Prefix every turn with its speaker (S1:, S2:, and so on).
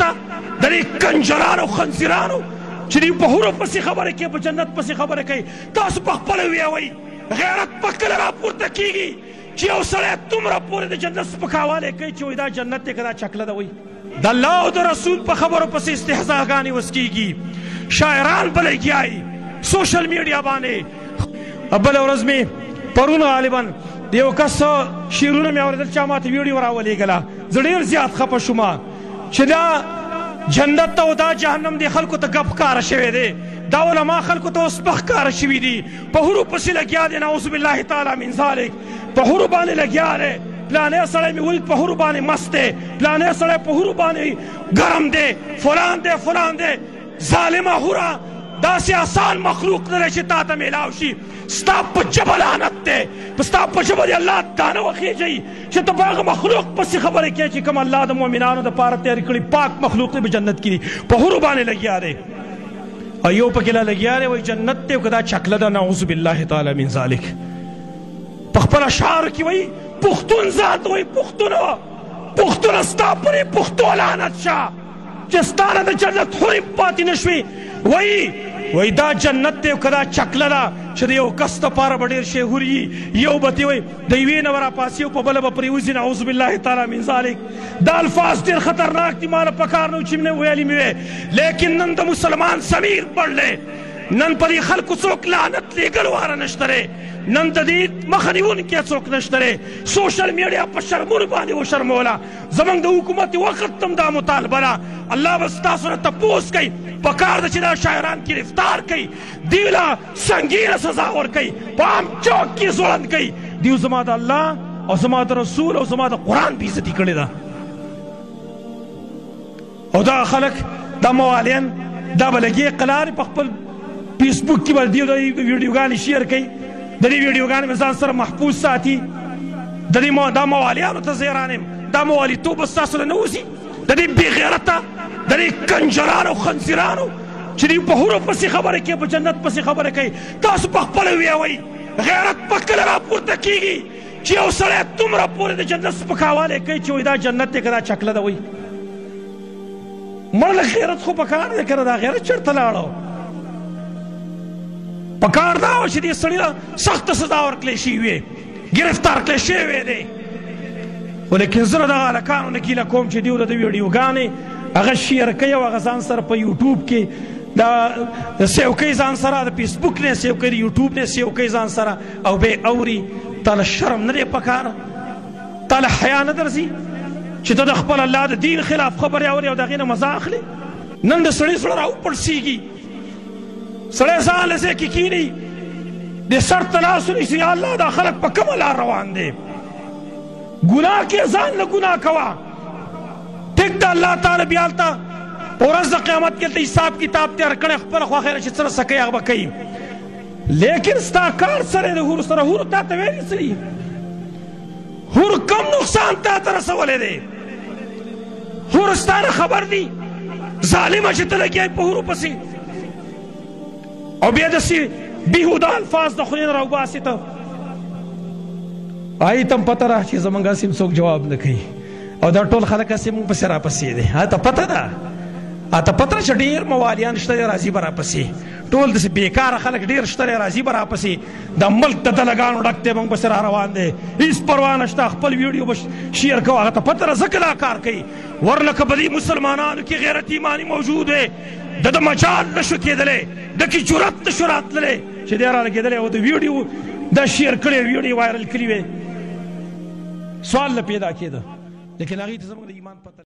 S1: ته د دې کنجرانو خنزیرانو چې دوی په حورو پسې خبرې کوي په جنت پسې خبرې کوي تاسو په خپله ویوئ غیرت په کله راپورته کېږي چې یو سړی دومره پورې د جنت سپکاوالی کوي چې وایي دا جنت دی که دا چکله ده وایي د الله او د رسول په خبرو پسې استهزاګانې وس کېږي شاعران به لګیا یي سوشل میډیا باندې بله ورځ مې پرون غالبا د یو کس شعرونه مې اورېدل چا ماته ویډیو راولېږله زه ډېر زیات خفه شوم چې دا جنت ته او دا جهنم دی خلکو ته ګپ ښکاره شوی دی دا علما خلکو ته اوس پخ ښکاره شوي دي په حورو پسې لګیا دی نعوذ بالله تعالی من ذلک په حورو باندې لګیا دی پلانی سړی مې ولید په حورو باندې مست دی پلانی سړی په حورو باندې ګرم دی فلان دی ظالمه حوره داسې آسان مخلوق نه دی چې تا ته میلاو شي ستا په ژبه لعنت دی ستا په ژبه د الله دانه وخېږئ چې ته په هغه مخلوق پسې خبرې کوې چې کوم الله د مؤمنانو دپاره تیارې کړي پاک مخلوق دی په جنت کې دي په حورو باندې لګیا دی او یو پکې لا لګیا دی وایي جنت دی او که دا چکله ده نعوذ بالله تعالی من ذلک په خپل اشعارو کې وایي پښتون ذات وایي پښتونه ستا پرې پښتو لعنت شه چې ستا نه د جنت حورې پاتې نه شوې وایي دا جنت دی او که دا چکله ده چې د یو کس دپاره به ډېر شیهور وي یو به تې وایي د یوې نه به راپاسي او په بله به پرېوځي نعوذ بالله تعالی من ذلک دا الفاظ ډېر خطرناک دي ماله پکار نه و چې مې ویلي مې وې لیکن نن د مسلمان ضمیر پړلی نن په دې خلکو څوک لعنت لیږل واره نشته دی نن د دې مخه نیونکی څوک نشته دی سوشل میډیا په شرمونو باندې وشرموله زموږ د حکومت وخت هم دا مطالبه ده الله به ستاسو نه تپوس کوي پکار ده چې دا شاعران گرفتار کوي دیو له سنګینه سزا ورکوي په عام چوک کې ځوړند کوي دیو زما د الله او زما د رسول او زما د قرآن بېعزتي کړې ده او دا خلک دا موالین دا به لګې قلارې په خپل فیسبوک کې به دیو د ویډیوګانې شیر کوي د دې ویډیوګانې مې ځان سره محفوظ ساتي د دې دا موالیانو ته زه حیران یم دا موالیتوب به ستاسو له نه وځي د دې بې غیرته د دې کنجرانو خنزیرانو چې دوی په حورو پسې خبرې کوي په جنت پسې خبرې کوي تاسو په خپله ویوئ غیرت په کله راپورته کېږي چې یو سړی دومره پورې د جنت سپکاوالی کوي چې وایي دا جنت دی که دا چکله ده وایي مړه لږ غیرت خو پکار دی که نه دا غیرت چېرته لاړو پکار دا وه چې دې سړي له سخته سزا ورکړلی شوي وې ګرفتار کړی شوی دی خو لیکن زه له دغه هلکانو نه ګیله کوم چې دوی له د ویډیوګانې هغه شیر کوي او هغه ځان سره په یوټوب کې د سیو کوي ځان سره د فیسبوک نه سیو کوي د یوټوب نه سیو کوي ځان سره او بې اوري تاله شرم نه دی پکار تاله حیا نه درځي چې ته د خپل الله د دین خلاف خبرې اورې او د هغې نه مزه اخلې نن د سړي زړه راوپړسېږي سړی ځان له ځای کې کښېني د سر ته لاس ونیسي یا الله دا خلک په کومه لار روان دی ګناه کې ځان له ګناه کوه ټیک ده الله تعالی بیا هلته په ورځ د قیامت کې هلته حساب کتاب تیار کړی خپله خواخیره چې څه رسه کوي هغه به کوي لیکن ستا کار سره د حورو سره حورو تا ته ویلي څه دي حور کم نقصان تا ته رسولی دی حور ستا نه خبر دي ظالمه چې ته لګیا په حورو پسې او بیا داسې بیهوده الفاظ د خولې نه راوباسې ته هغې ته هم پته ده چې زموږ هسې هم څوک جواب نه کوي او دا ټول خلک هسې موږ پسې راپسې دی ته پته ده ته پته ده چې ډېر مواليان شته دی راځي به راپسې ټول داسې بېکاره خلک ډېر شته دی راځي به راپسې د ملک د دلګانو ډک دی موږ پسې را روان دی هېڅ پروا نشته خپل ویډیو به شیر کوه هغه ته پته ده ځکه دا کار کوي ورنه که په دې مسلمانانو کې غیرت ایماني موجود دی د مجال نشو کېدلی د کې جرأت نشو راتللی چې دی را لګېدلی او د ویډیو دا شیر کړی ویډیو وایرل کړي وې سوال نه پیدا کېده لیکن هغې ته زموږ د ایمان پته